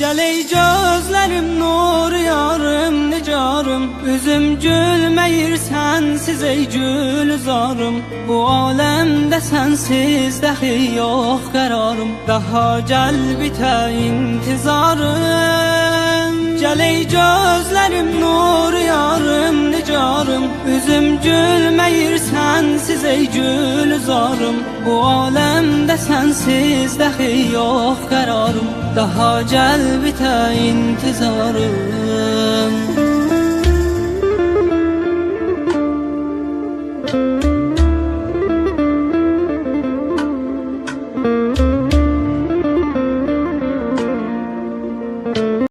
Gəl ey gözlərim nur yarım nicarım, üzüm gülməyir sənsiz ey gülzarım. Bu aləmdə sənsiz dəxi yox qərarım, daha gəl bitə intizarım. Gəl ey gözlərim nur yarım nicarım, üzüm gülməyir sənsiz ey gülzarım. Bu aləmdə sənsiz dəxi yox qərarım, daha gəl bitə intizarım.